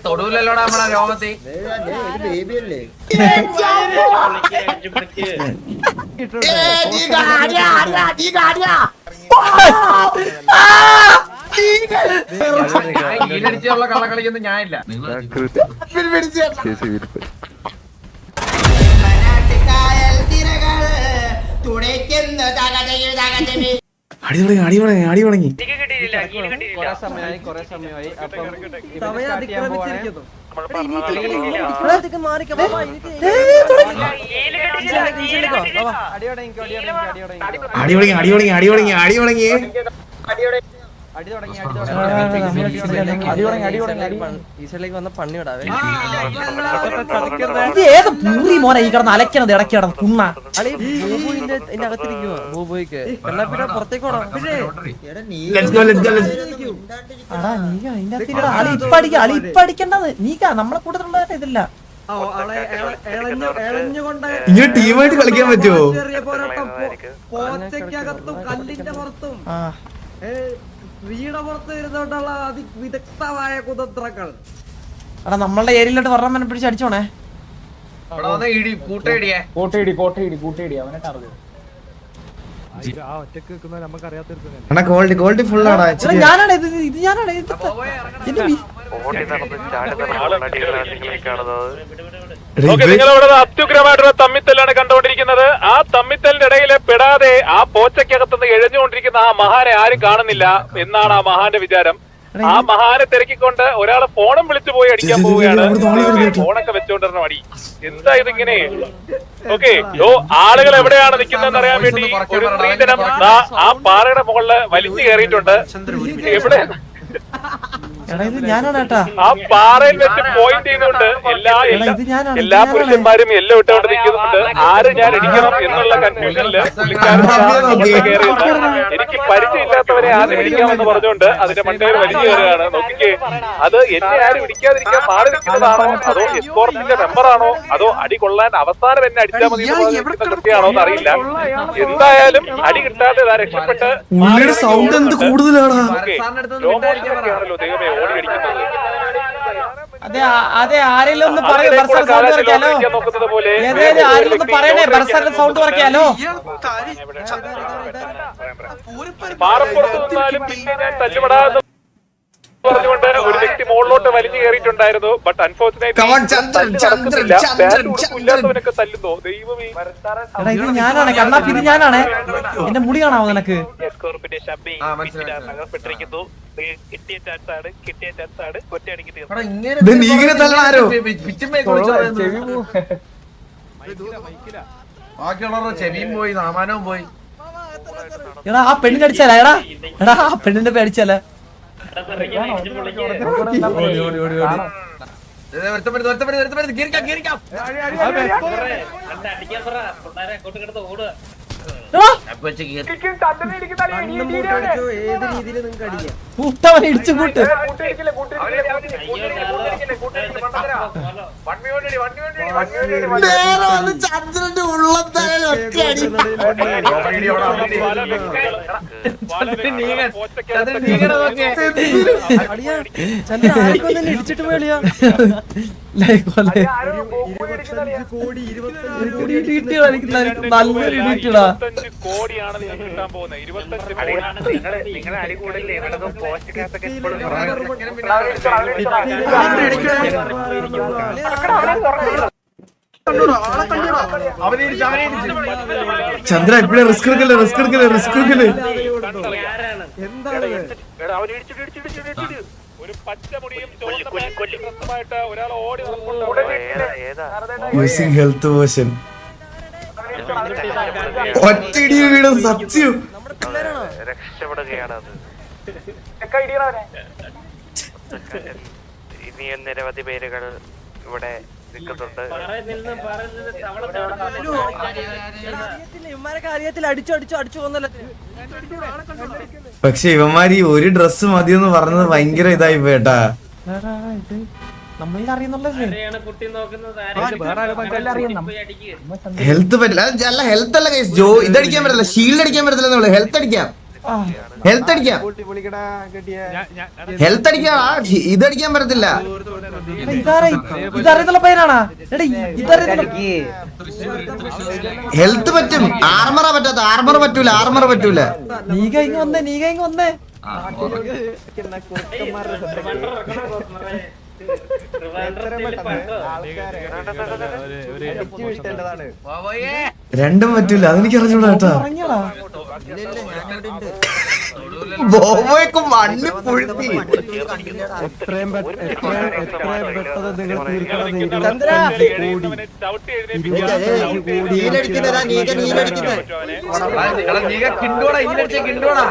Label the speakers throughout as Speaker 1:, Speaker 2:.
Speaker 1: തൊടൂലല്ലോടാ നമ്മളെ രോഗത്തി ഈടടിച്ചുള്ള കള്ള കളിക്കൊന്നും ഞാനില്ല.
Speaker 2: അടി തുടങ്ങി.
Speaker 3: ഈശ്വരലേക്ക് വന്ന പണി വിടാവേ.
Speaker 2: ഏത് പൂരി മോനെ ഈ കിടന്ന് അലക്കണത് ഇടയ്ക്ക് കിടന്ന് കുണ്ണ.
Speaker 3: ബോബോയിന്റെ അകത്തിരിക്കുവാ. ബോബോയ്ക്ക് കണ്ണാപ്പിന്റെ പുറത്തേക്ക് പോടാ.
Speaker 2: അളി ഇപ്പ അടിക്കേണ്ടത് നീക്കാ നമ്മളെ കൂട്ടത്തിലുള്ള ഇതില്ല.
Speaker 4: ഇങ്ങനെ ടീമായിട്ട് കളിക്കാൻ പറ്റുമോ?
Speaker 3: പോച്ചക്കകത്തും കല്ലിന്റെ പുറത്തും വീടപുറത്ത് ഇരുന്നോണ്ടുള്ള അതിവിദഗ്ധമായ കുതന്ത്രങ്ങൾ.
Speaker 2: എടാ നമ്മളുടെ ഏരിയയിലോട്ട് പറഞ്ഞ പിടിച്ച് അടിച്ചോണേ.
Speaker 4: ക്വാളിറ്റി ഫുൾ ആടാ.
Speaker 2: ഞാനാണ് ഇത് ഞാനാണ്
Speaker 5: നിങ്ങളിവിടെ അത്യുഗ്രമായിട്ടുള്ള തമ്മിത്തല്ലാണ് കണ്ടുകൊണ്ടിരിക്കുന്നത്. ആ തമ്മിത്തലിന്റെ ഇടയിൽ പെടാതെ ആ പോച്ചക്കകത്തുനിന്ന് എഴഞ്ഞുകൊണ്ടിരിക്കുന്ന ആ മഹാനെ ആരും കാണുന്നില്ല എന്നാണ് ആ മഹാന്റെ വിചാരം. ആ മഹാനെ തിരക്കിക്കൊണ്ട് ഒരാളെ ഫോണും വിളിച്ചു പോയി അടിക്കാൻ പോവുകയാണ്. ഫോണൊക്കെ വെച്ചോണ്ടിരുന്ന അടി എന്താ ഇതിങ്ങനെ? ഓക്കെ, ആളുകൾ എവിടെയാണ് നിൽക്കുന്നതെന്ന് അറിയാൻ വേണ്ടി ഒരു സ്ത്രീധനം ആ പാറയുടെ മുകളില് വലിച്ചു കയറിയിട്ടുണ്ട്. എവിടെ ആ പാറയിൽ വെച്ച് പോയിന്റ് ചെയ്യുന്നുണ്ട്. എല്ലാ പുരുഷന്മാരും എല്ലാം ഇട്ടുകൊണ്ട് നിൽക്കുന്നുണ്ട്. ആര് ഞാൻ ഇടിക്കണം എന്നുള്ള കൺഫ്യൂഷനില് എനിക്ക് പരിചയമില്ലാത്തവരെ ആദ്യം ഇടിക്കാമെന്ന് പറഞ്ഞുകൊണ്ട് അതിന്റെ മണ്ടയിൽ വലിച്ചു കയറുകയാണ്. നോക്കിക്കേ, അത് എന്നെ ആരും ഇടിക്കാതിരിക്കാൻ മാറി നിൽക്കുന്നതാണോ അതോ എസ്കോർട്ടിന്റെ മെമ്പറാണോ അതോ അടി കൊള്ളാൻ അവസാനം എന്നെ അടിച്ചാൽ മതി കൃത്യമാണോ എന്ന് അറിയില്ല. എന്തായാലും അടി കിട്ടാതെ രക്ഷപ്പെട്ട്
Speaker 4: സൗണ്ട് എന്ത് കൂടുതലാണ്.
Speaker 5: ദൈവമേ ഓടി അടിക്കുന്നത്.
Speaker 2: അതെ ആരെങ്കിലും ഒന്ന് പറയൂ. സൗണ്ട് കുറയ്ക്കാലോ. ആരെങ്കിലും ഒന്ന് പറയണേ. ബർസാറിന്റെ സൗണ്ട് കുറയ്ക്കാലോ.
Speaker 5: പാറപ്പുറത്ത് നിന്നാലും പിന്നെ ഞാൻ തല്ലുപെടാതെ പറഞ്ഞുകൊണ്ട് ഒരു വ്യക്തി മുകളിലോട്ട് വലിഞ്ഞു കയറിയിട്ടുണ്ടായിരുന്നു. ബട്ട് അൺഫോർച്ചുനേറ്റ്ലി ഇല്ലാത്തവനൊക്കെ തല്ലുന്നോ ദൈവമേ.
Speaker 2: ഇത് ഞാനാണ് കണ്ണാപ്പി, ഇത് ഞാനാണ്. എന്റെ മുടി കാണാമോ നിനക്ക്?
Speaker 1: ബാക്കിയുള്ളവരുടെ ചെവിയും പോയി നാമാനവും പോയി.
Speaker 2: എടാ ആ പെണ്ണിന്റെ അടിച്ചാലേ എടാ ആ പെണ്ണിന്റെ അടിച്ചാലേ
Speaker 3: ഏത് രീതിയിൽ നിങ്ങൾക്ക് അടിക്കാം.
Speaker 2: കൂട്ടവനെ ഇടിച്ചു കൂട്ട്. ചന്ദ്രന്റെ ഉള്ളത്തായൊക്കെ അടി.
Speaker 3: ഇടിച്ചിട്ട് പോളിയാ.
Speaker 5: കോടിയാണ് നിങ്ങൾക്ക് കിട്ടാൻ പോകുന്നത്. 25
Speaker 4: ചന്ദ്ര എപ്പോഴും റിസ്ക് എടുക്കല്ലേ
Speaker 5: ഒരു പച്ചമുടിയും ചുവന്നമായിട്ട് ഒരാൾ ഓടി
Speaker 4: യൂസിങ് ഹെൽത്ത് വേർഷൻ. ഒറ്റയിടിയിൽ വീടും സത്യം
Speaker 5: രക്ഷപ്പെടുകയാണ്. ഇനിയും നിരവധി പേരുകൾ ഇവിടെ നിൽക്കുന്നുണ്ട്.
Speaker 4: പക്ഷെ ഇവന്മാര് ഒരു ഡ്രസ് മതിയെന്ന് പറഞ്ഞത് ഭയങ്കര ഇതായി പോയേട്ടാ. ഹെൽത്ത് പറ്റില്ല. അല്ല ഹെൽത്ത് അല്ല, ജോ ഇതടിക്കാൻ പറ്റില്ല, ഷീൽഡ് അടിക്കാൻ പറ്റത്തില്ല. ഹെൽത്ത് അടിക്കാം. ഹെൽത്ത് അടിക്കാം, ഹെൽത്ത് അടിക്കാം, ഇതടിക്കാൻ പറ്റത്തില്ല.
Speaker 2: ഇതറിയത്തുള്ള പയ്യനാണാ? എടീ ഇതറിയത്തുള്ള
Speaker 4: ഹെൽത്ത് പറ്റും, ആർമറ പറ്റാത്ത, ആർമർ പറ്റൂല, ആർമർ പറ്റൂല.
Speaker 2: നീക ഇങ്ങ് വന്നേ
Speaker 4: രണ്ടും പറ്റൂല, അതെനിക്ക് അറിഞ്ഞൂടാ കേട്ടാ.
Speaker 2: പറഞ്ഞോടാ.
Speaker 4: ബോബോയൊക്കെ മണ്ണ് പുഴുത്തി.
Speaker 1: കിണ്ടോടാ ഇതിനടിച്ച കിണ്ടോടാ.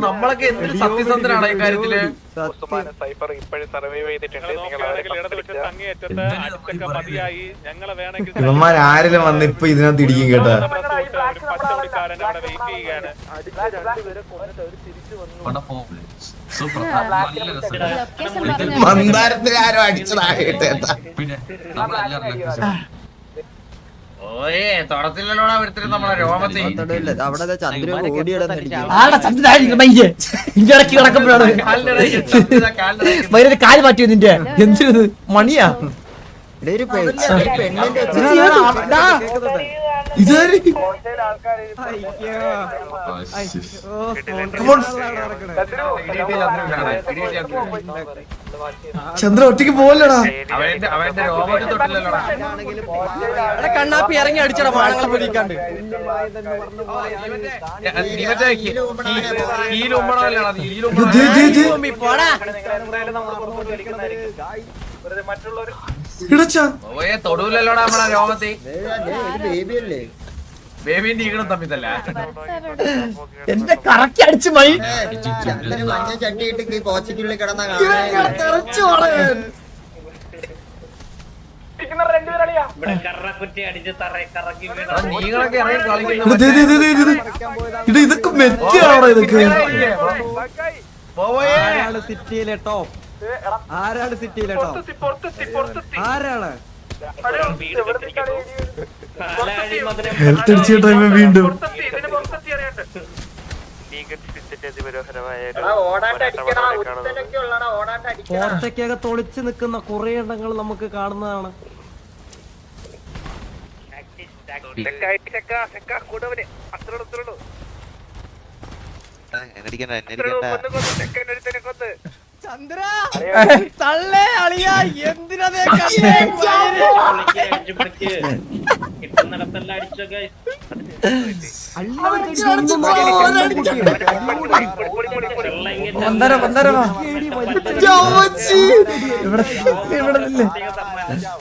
Speaker 1: നമ്മളൊക്കെ എന്തൊരു സത്യസന്ധനാണ് ഈ കാര്യത്തില്.
Speaker 4: ഇവന്മാരാരെങ്കിലും വന്ന് ഇപ്പൊ ഇതിനകത്ത് ഇടിക്കും കേട്ടാ. മന്ദാരത്തിൽ ആരോ അടിച്ചതായിട്ടേട്ടാ.
Speaker 1: ഓയേ തൊടത്തില്ലല്ലോടാ വരുത്തിരുന്ന നമ്മളെ രോമത്തെ.
Speaker 3: അവിടെ ചന്ദ്രൻ ഓടിയിടന്നിരിക്കും.
Speaker 2: ആടാ ചന്ദ്രൻ മയ്യേ ഇടയ്ക്ക് കിടക്കുമ്പോഴാണ് മൈരൊരു കാല് മാറ്റിയോ നിന്റെ? എന്തിനത് മണിയാ?
Speaker 4: ഇതാര്? ചന്ദ്ര ഒറ്റയ്ക്ക് പോവല്ലടാ.
Speaker 1: അവന്റെ രോമത്തിൽ തൊട്ടില്ലല്ലോടാ.
Speaker 3: കണ്ണാപ്പി ഇറങ്ങി അടിച്ചടാ വാണങ്ങളെ പൊലിക്കാണ്ട്.
Speaker 1: ഓയേ തൊടൂലല്ലോടാ നമ്മളെ രോമത്തെ. ബേബിന്റെ ഈകണം തമ്മിത്തല്ല.
Speaker 2: എന്റെ കറക്കി അടിച്ച് മൈ
Speaker 3: കോച്ചിക്കുള്ളിൽ കിടന്ന
Speaker 1: നീങ്ങളൊക്കെ ഇറങ്ങി കളിക്കുന്നു.
Speaker 4: ഇതൊക്കെ മെറ്റാണോ ഇതൊക്കെ?
Speaker 3: ആരാണ് സിറ്റിയിലെ ടോപ്പ്? ആരാണ് സിറ്റിയിലെ ടോപ്പ്? ആരാണ്?
Speaker 4: ഹെൽത്ത് അടിച്ച ടൈം വീണ്ടും
Speaker 3: കോട്ടയ്ക്കകത്ത് ഒളിച്ചു നിൽക്കുന്ന കുറെ എണ്ണങ്ങൾ നമുക്ക് കാണുന്നതാണ്. ചന്ദ്ര തള്ളേ അളിയാ എന്തിനാ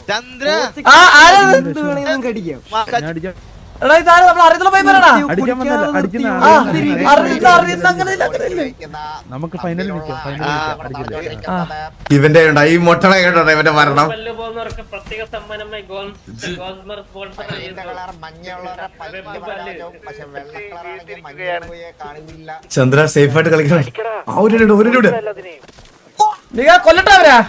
Speaker 2: ചന്ദ്ര എടാ ഇതാണ് നമ്മൾ അറിയത്തുള്ള പൈപ്പറാടാ.
Speaker 6: നമുക്ക് ഫൈനലിൽ
Speaker 4: ഇവന്റെ ഈ മൊട്ടണ കേട്ടോ ഇവന്റെ മരണം. ചന്ദ്ര സേഫ് ആയിട്ട് കളിക്കണം.
Speaker 2: കൊല്ലട്ടെ അവരാ.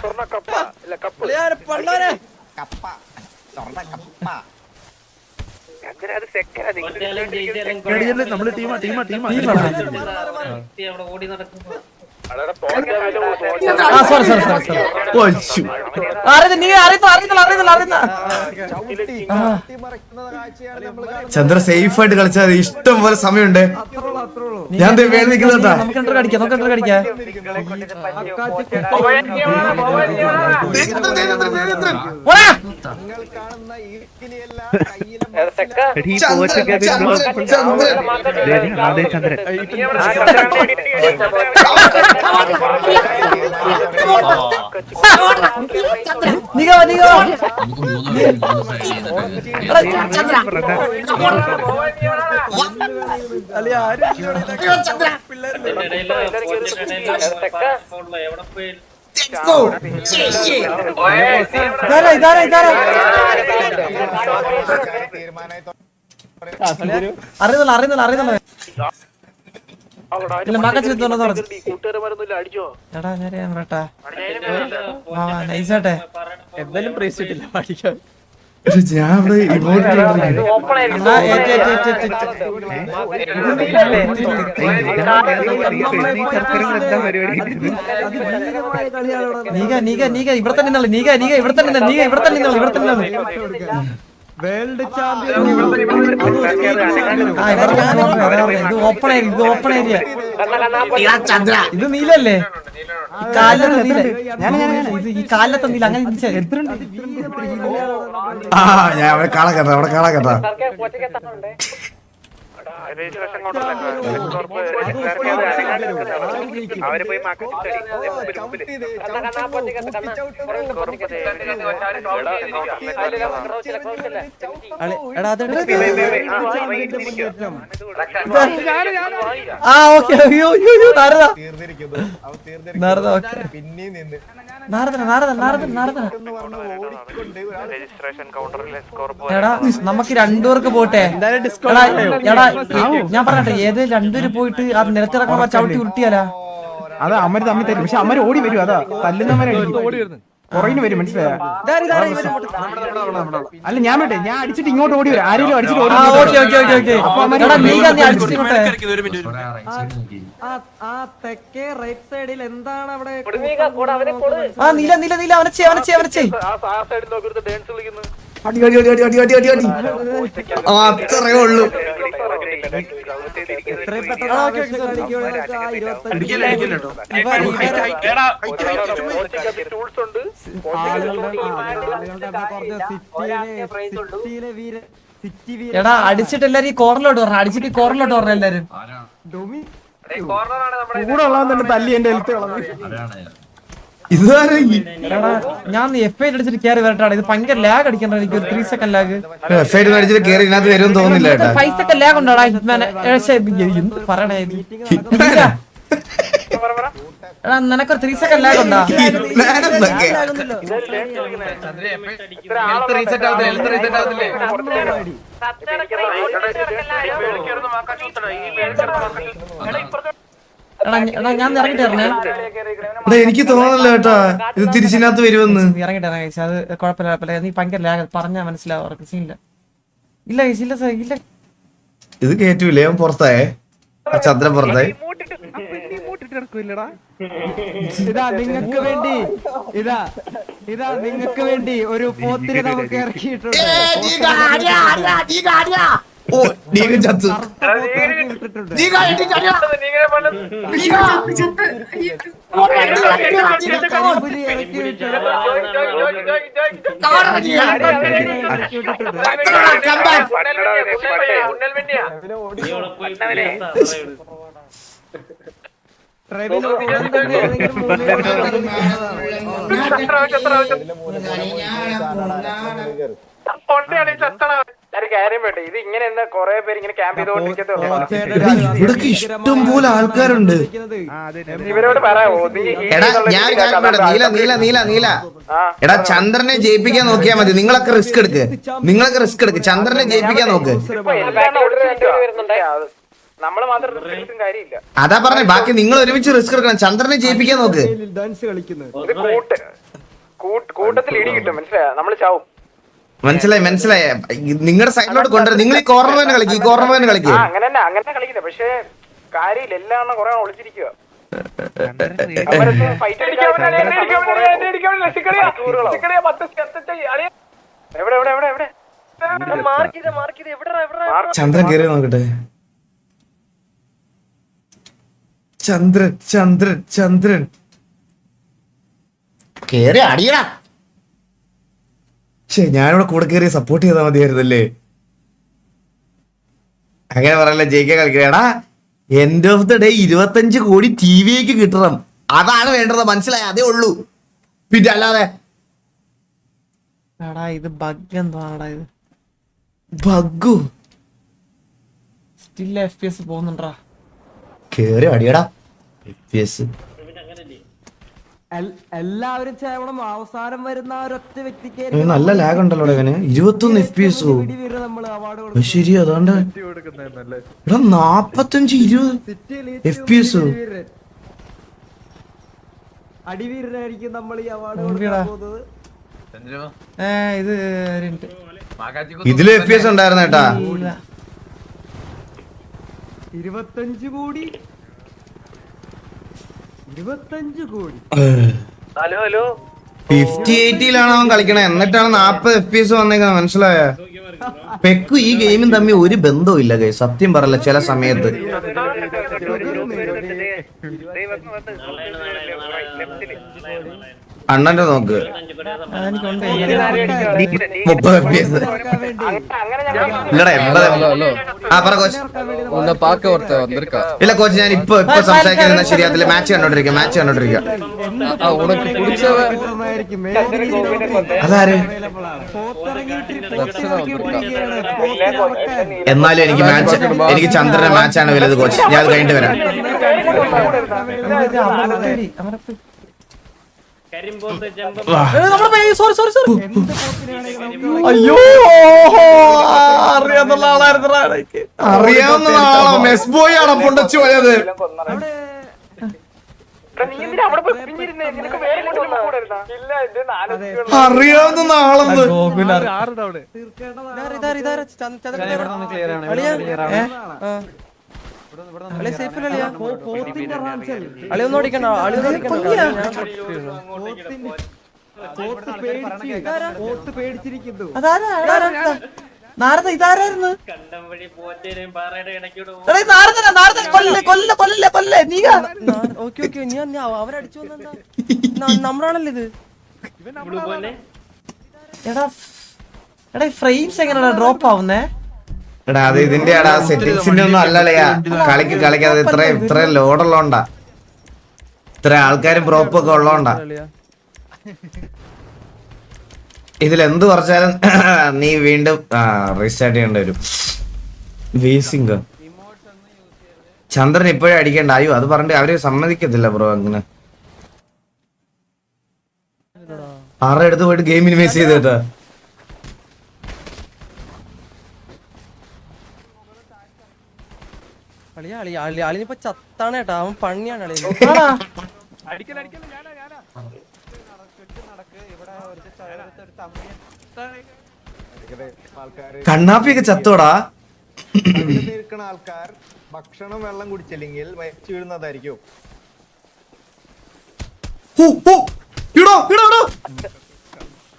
Speaker 6: നമ്മള് ടീമാ
Speaker 4: ചന്ദ്ര സേഫ് ആയിട്ട് കളിച്ചാൽ ഇഷ്ടം പോലെ സമയമുണ്ട്. ഞാൻ വേണ്ടി നിൽക്കുന്നതാ.
Speaker 2: അറിയുന്നില്ല എന്തായാലും പ്രൈസ് കിട്ടില്ല പഠിക്കാൻ.
Speaker 4: ഞാൻ ഇവിടെ ഇമോട്ട്
Speaker 2: നീക ഇവിടെ തന്നെ നീക ഇവിടെ തന്നെ
Speaker 3: വേൾഡ് ചാമ്പ്യൻ
Speaker 2: ഇത് ഓപ്പൺ ഏരിയ ഇത് നീലല്ലേ ഈ കാലത്തെ നീല അങ്ങനെ
Speaker 4: ഞാൻ അവിടെ കാണാ
Speaker 2: നമുക്ക് രണ്ടുപേർക്ക് പോട്ടെ ഞാൻ പറഞ്ഞെ ഏത് രണ്ടുപേര് പോയിട്ട് ആ നിലത്തിറക്കുമ്പോ ചവിട്ടി ഉരുട്ടിയാലാ
Speaker 6: അതാ അമ്മര് തമ്മിൽ തരും പക്ഷെ അമ്മര് ഓടി വരും അതാ തല്ലുന്നവരെ പുറകിന് വരും മനസ്സിലായ അല്ല ഞാൻ വേട്ടെ ഞാൻ അടിച്ചിട്ട് ഇങ്ങോട്ട് ഓടി വരും ആരെങ്കിലും അടിച്ചിട്ട്
Speaker 3: ആ തെക്കേ റൈറ്റ് സൈഡിൽ എന്താണ് അവിടെ
Speaker 2: നീല അവനെ
Speaker 4: അത്രേ ഉള്ളൂ
Speaker 2: എടാ അടിച്ചിട്ട് എല്ലാരും ഈ കോർണറിലോട്ട് പറഞ്ഞ അടിച്ചിട്ട് ഈ കോർണറിലോട്ട് പറഞ്ഞ എല്ലാരും
Speaker 6: കൂടെ ഉള്ളവൻ തന്നെ തല്ലി എന്റെ ഹെൽത്ത് കളഞ്ഞു
Speaker 2: ഞാൻ FI അടിച്ചിട്ട് കയറി വരട്ടാണ് ഇത് ഭയങ്കര ലാഗ് അടിക്കണ്ട എനിക്ക് ഒരു 3 സെക്കൻഡ് ലാഗ്
Speaker 4: അടിച്ചിട്ട് കയറി ഇതിനകത്ത് വരും തോന്നുന്നില്ല
Speaker 2: 5 സെക്കൻഡ് ലാഗ് ഉണ്ടോടാ എന്ത് പറയണേ എടാ നിനക്കൊരു 3 സെക്കൻഡ് ലാഗ് ഉണ്ടോ എടാ ഞാൻ ഇറങ്ങിട്ട് ഇറങ്ങേ
Speaker 4: എനിക്ക് തോന്നുന്നില്ല കേട്ടാ ഇത് തിരിച്ചിനകത്ത് വരുമെന്ന്
Speaker 2: ഇറങ്ങിട്ട് ഇറങ്ങി അത് കുഴപ്പമില്ല നീ ഭയങ്കര ലാഗ് പറഞ്ഞാ മനസ്സിലാവും അവർക്ക് സീനില്ല ഇല്ല
Speaker 4: ഇത് കേറ്റൂലേ ഞാൻ പുറത്തായേ ചന്ദ്രൻ പുറത്തായി
Speaker 3: ഇതാ നിങ്ങൾക്ക് വേണ്ടി ഒരു പോത്തിനെ നമുക്ക് ഇറക്കിയിട്ടുണ്ട്
Speaker 4: ഇവിടൊക്കെ ഇഷ്ടം പോലെ ആൾക്കാരുണ്ട്. എടാ ചന്ദ്രനെ ജയിപ്പിക്കാൻ നോക്കിയാ മതി. നിങ്ങളൊക്കെ റിസ്ക് എടുക്ക് ചന്ദ്രനെ ജയിപ്പിക്കാൻ നോക്ക്. അതാ പറഞ്ഞേ, ബാക്കി നിങ്ങൾ ഒരുമിച്ച് റിസ്ക് എടുക്കണം. ചന്ദ്രനെ ജയിപ്പിക്കാൻ നോക്ക്.
Speaker 5: കൂട്ടത്തിൽ ഇടി കിട്ടും, മനസ്സിലായോ? നമ്മള് ചാവും.
Speaker 4: മനസ്സിലായി. നിങ്ങളുടെ സൈഡിലോട്ട് കൊണ്ടുവരും. നിങ്ങൾ ഈ കോർണർ തന്നെ കളിക്കും.
Speaker 5: അങ്ങനെ കളിക്കില്ല. പക്ഷെ കാര്യമില്ല, എല്ലാം കുറെ ഒളിച്ചിരിക്കുക.
Speaker 4: ചന്ദ്രൻ കേറി നോക്കട്ടെ. ചന്ദ്രൻ കേറി അടിയടാ. ഞാനിവിടെ കൂടെ കയറി സപ്പോർട്ട് ചെയ്താൽ മതിയായിരുന്നല്ലേ. അങ്ങനെ പറയല്ലേ, ജയിക്കാൻ കളിക്കണേടാ. എൻഡ് ഓഫ് ദ ഡേ 25 കോടി ടിവിക്ക് കിട്ടണം. അതാണ് വേണ്ടത്, മനസ്സിലായ? അതേ ഉള്ളൂ. പിന്നെ അല്ലാതെ
Speaker 2: ഇത് ബഗ് എന്താടാ? ഇത്
Speaker 4: ബഗ്ഗു
Speaker 2: സ്റ്റിൽ FPS പോകുന്നുണ്ടാ.
Speaker 4: കേറി അടിയടാ. FPS
Speaker 3: എല്ലാവരും ചേവണം. അവസാനം വരുന്ന ഒരൊറ്റ വ്യക്തിക്ക്
Speaker 4: നല്ല ലാഗ് ഉണ്ടല്ലോ ഇവന്. 21 FPS. ശരി, അതാണ്ട് എടാ 45-20 FPS.
Speaker 3: അടിവീരനായിരിക്കും നമ്മൾ ഈ അവാർഡ് കൊടുക്കാൻ പോകുന്നത്.
Speaker 2: ഇത്
Speaker 4: ഇതില് FPS ഉണ്ടായിരുന്നു കേട്ടാ.
Speaker 3: 25 കോടി 25 കോടി
Speaker 4: 50-80 അവൻ കളിക്കണേ, എന്നിട്ടാണ് 40 FPS വന്നേക്കുന്നത്. മനസ്സിലായ പെക്കു ഈ ഗെയിമും തമ്മിൽ ഒരു ബന്ധവും ഇല്ല ഗൈസ്, സത്യം പറയല്ല. ചില സമയത്ത് അണ്ണന്റെ നോക്ക് 30 FPS ഇല്ലടാ 80. ആ പറ കോച്ച്. ഇല്ല കോച്ച്, ഞാൻ ഇപ്പൊ സംസാരിക്കാൻ ശരിയാത്തില്ല. മാച്ച് കണ്ടോണ്ടിരിക്കുക. അതാര്? എന്നാലും എനിക്ക് ചന്ദ്രന്റെ മാച്ചാണ് വലുത് കോച്ച്. ഞാൻ അത് കഴിഞ്ഞിട്ട് വരാം.
Speaker 2: അയ്യോ
Speaker 4: അറിയാവുന്ന ആളോ? മെസ് ബോയ് ആണോ പൊണ്ടച്ചു പോയത്? അറിയാവുന്ന ആളെന്ന്
Speaker 3: പേടിച്ചിരിക്കുന്നു.
Speaker 2: നമ്മളാണല്ലോ ഇത്. എടാ ഫ്രെയിംസ് എങ്ങനെയാ ഡ്രോപ്പ് ആവുന്നേ?
Speaker 4: എടാ അത് ഇതിന്റെ സെറ്റിംഗ്സിന്റെ ഒന്നും അല്ലല്ലയാ. കളിക്കാതെ ഇത്ര ലോഡുള്ളോണ്ടാ, ഇത്ര ആൾക്കാരും പ്രോപ്പ് ഒക്കെ ഉള്ളോണ്ടാ. ഇതിലെന്ത് കുറച്ചാലും നീ വീണ്ടും റീസ്റ്റാർട്ട് ചെയ്യേണ്ടി വരും. വേസിംഗ് ചന്ദ്രൻ ഇപ്പോഴും അടിക്കണ്ട. അയ്യോ അത് പറഞ്ഞിട്ട് അവര് സമ്മതിക്കത്തില്ല ബ്രോ. അങ്ങനെ ആരുടെ അടുത്ത് പോയിട്ട് ഗെയിം ഇൻവെസ്റ്റ് ചെയ്തേട്ടാ.
Speaker 2: അളിനിപ്പോ ചത്താണ് കേട്ടാ, അവൻ പണിയാണ് അളി.
Speaker 4: കണ്ണാപ്പിയൊക്കെ ചത്തോടാ.
Speaker 7: ആൾക്കാർ ഭക്ഷണം വെള്ളം കുടിച്ചില്ലെങ്കിൽ മരിച്ചു വീഴുന്നതായിരിക്കും.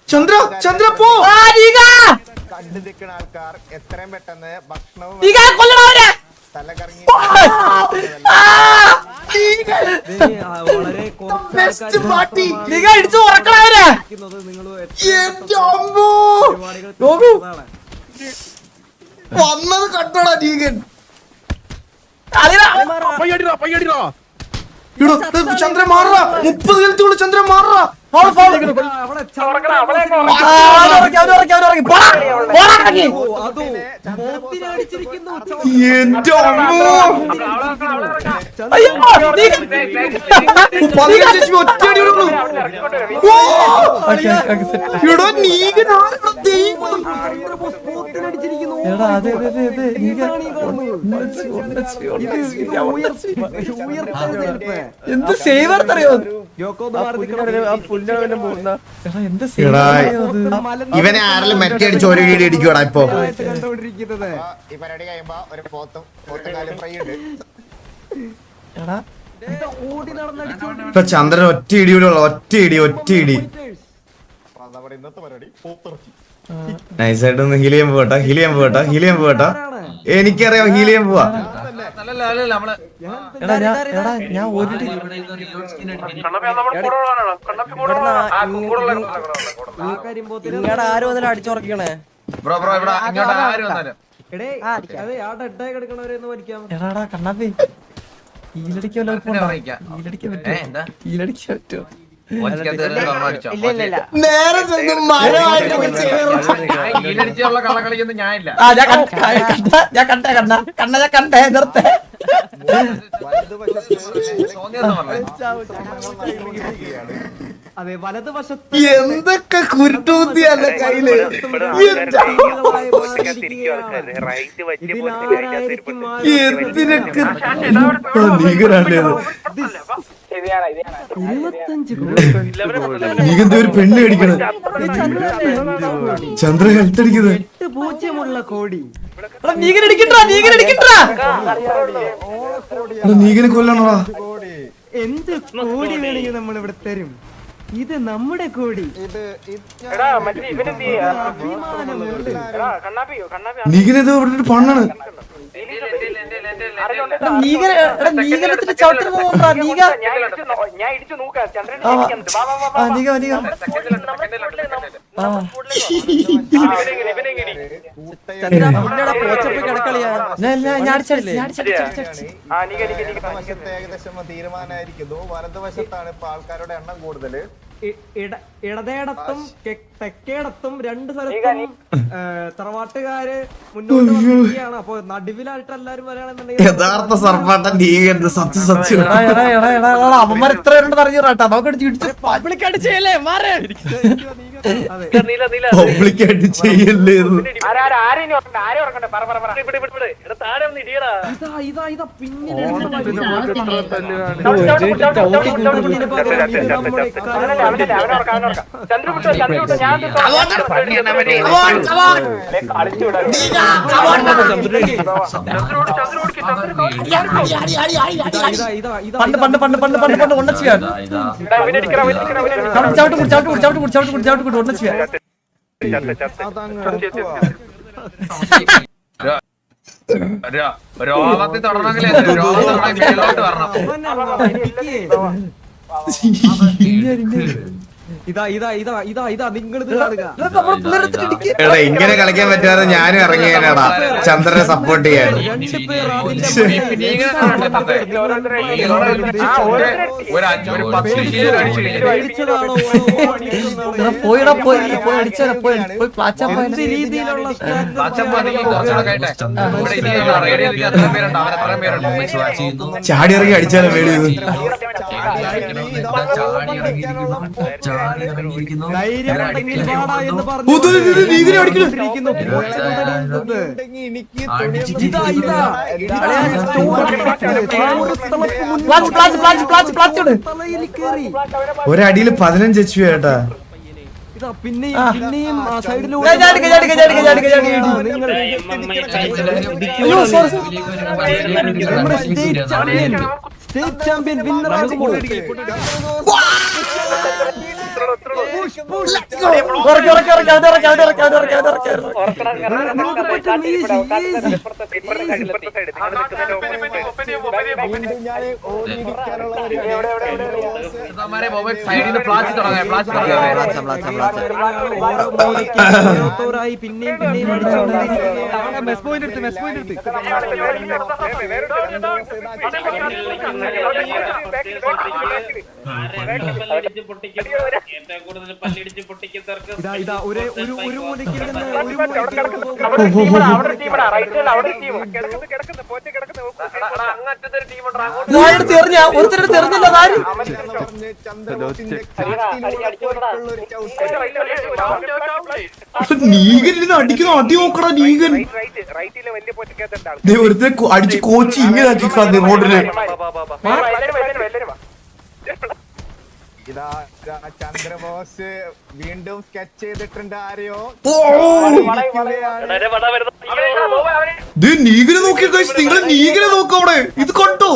Speaker 4: ചന്ദ്ര പോ.
Speaker 7: കണ്ടു നിൽക്കുന്ന ആൾക്കാർ എത്രയും പെട്ടെന്ന് ഭക്ഷണവും തലകറങ്ങി
Speaker 3: വളരെ
Speaker 4: വന്നത് കണ്ടോടാ ടീകൻ. ചന്ദ്രൻ മാറാ. 30 ഹെൽത്തുള്ള ചന്ദ്രൻ മാറാ. എന്റെ അമ്മോ ഒറ്റയടി ഉള്ളൂ. എടോ നീകനാണ് ദൈവം.
Speaker 2: എന്ത് സേവർ അറിയോ?
Speaker 4: ഇവനെ ആരെങ്കിലും മെറ്റി അടിച്ച് ഒരു വീഡിയോ അടിക്കൂടാ ഇപ്പൊ.
Speaker 7: ഈ പരിപാടി കഴിയുമ്പോ ഒരു പോത്തുകാലും ഫ്രൈ ഉണ്ട്.
Speaker 4: ഇപ്പൊ ചന്ദ്രൻ ഒറ്റ ഇടിയുള്ള ഒറ്റ ഇടി.
Speaker 7: ഇന്നത്തെ പരിപാടി പോത്തിറച്ചി.
Speaker 4: നൈസായിട്ടൊന്ന് ഹീലിയം പോകട്ടോ. എനിക്കറിയാം ഹീലിയം പോവാ.
Speaker 2: ഞാൻ ഒരു ഇങ്ങടെ ആരും വന്നാലും അടിച്ചുറക്കണേ.
Speaker 1: ബ്രോ ഇവിടെ ഇങ്ങോട്ട് ആര് വന്നാലും
Speaker 2: എടാടാ കണ്ണാപ്പി ഈലടിക്കാൻ പറ്റുമോ?
Speaker 4: നേരെ ചെന്ന് മരമായിട്ട്
Speaker 1: ഈലടിച്ചുള്ള കളകളിക്കൊന്നും ഞാനില്ല.
Speaker 2: ഞാൻ കണ്ടേ നിർത്തേ.
Speaker 3: അതെ വലതുവശത്ത്
Speaker 4: എന്തൊക്കെ കുരുട്ടൂത്തിയല്ല കയ്യില്. എന്തിനൊക്കെ നീകരാണ്ടേത്.
Speaker 3: 25
Speaker 4: നീ എന്താ ഒരു പെണ്ണ് അടിക്കണത് ചന്ദ്ര ഹെൽത്ത് അടിക്കുന്നത്
Speaker 3: 8 കോടി
Speaker 4: നീകനെ കൊല്ലണോടാ
Speaker 3: എന്ത് കോടി വേണമെങ്കിൽ നമ്മൾ ഇവിടെ തരും. ഇത് നമ്മുടെ കോടി.
Speaker 4: നീകനെ ഇവിടെ ഒരു പണ്ണാണ്.
Speaker 2: നീകനത്തിന്റെ ചവിട്ടിന് പോകാ നീക
Speaker 7: ഏകദേശം തീരുമാനമായിരിക്കുന്നു. വലതുവശത്താണ് ഇപ്പൊ ആൾക്കാരുടെ എണ്ണം കൂടുതൽ.
Speaker 3: ഇടതേടത്തും തെക്കേടത്തും 2 സ്ഥലത്തും തറവാട്ടുകാര് മുന്നോട്ട് വന്നിരിക്കുകയാണ്. അപ്പൊ നടുവിലായിട്ട് എല്ലാരും വരാണെന്നുണ്ടെങ്കിൽ
Speaker 4: യഥാർത്ഥ സർപ്പാട്ടൻ നീകന്റെ സത്യം
Speaker 2: അവന്മാർ എത്ര പേരുണ്ട് അറിഞ്ഞൂറാട്ടാ നോക്കി പബ്ലിക് അടിച്ചല്ലേ മാറേ
Speaker 4: പബ്ലിക്കായിട്ട് ചെയ്യല്ലേ
Speaker 3: ഇതാ പിന്നെ
Speaker 2: പണ്ട് ഒന്നച്ചു
Speaker 1: രോഗത്തിൽ തുടരണമെങ്കിൽ മേലോട്ട് വരണം.
Speaker 3: ഇതാ നിങ്ങൾ ഇത് കാണുക.
Speaker 4: എടാ ഇങ്ങനെ കളിക്കാൻ പറ്റാതെ ഞാനും ഇറങ്ങിയേനാടാ ചന്ദ്രനെ സപ്പോർട്ട് ചെയ്യാൻ.
Speaker 1: ഒരു 10 കിലോ അടിച്ചു
Speaker 2: പോയിടാ പോയി അടിച്ചാ പോയി പ്ലാച്ചാ
Speaker 3: രീതിയിലുള്ള
Speaker 4: ചാടി ഇറങ്ങി അടിച്ചാലോ വേടി ഒരടിയില് 15 HP കേട്ടാ.
Speaker 3: പിന്നെയും സ്റ്റേറ്റ് ചാമ്പ്യൻ പിന്നെയും ഇതാ ഒരു മുലക്കിൽ നിന്ന്
Speaker 4: നീകൻ അടിക്കുന്ന അടി നോക്കടാ. നീകൻ ഒരുത്തരെ അടിച്ച് കോച്ച് ഇങ്ങനെ ആക്കി റോഡില്.
Speaker 7: ഇതാ ചന്ദ്രബോസ് വീണ്ടും സ്കെച്ച് ചെയ്തിട്ടുണ്ട്. ആരെയോ
Speaker 4: നീകനെ നോക്കിയ നിങ്ങൾ നീകനെ നോക്കും അവിടെ. ഇത് കണ്ടോ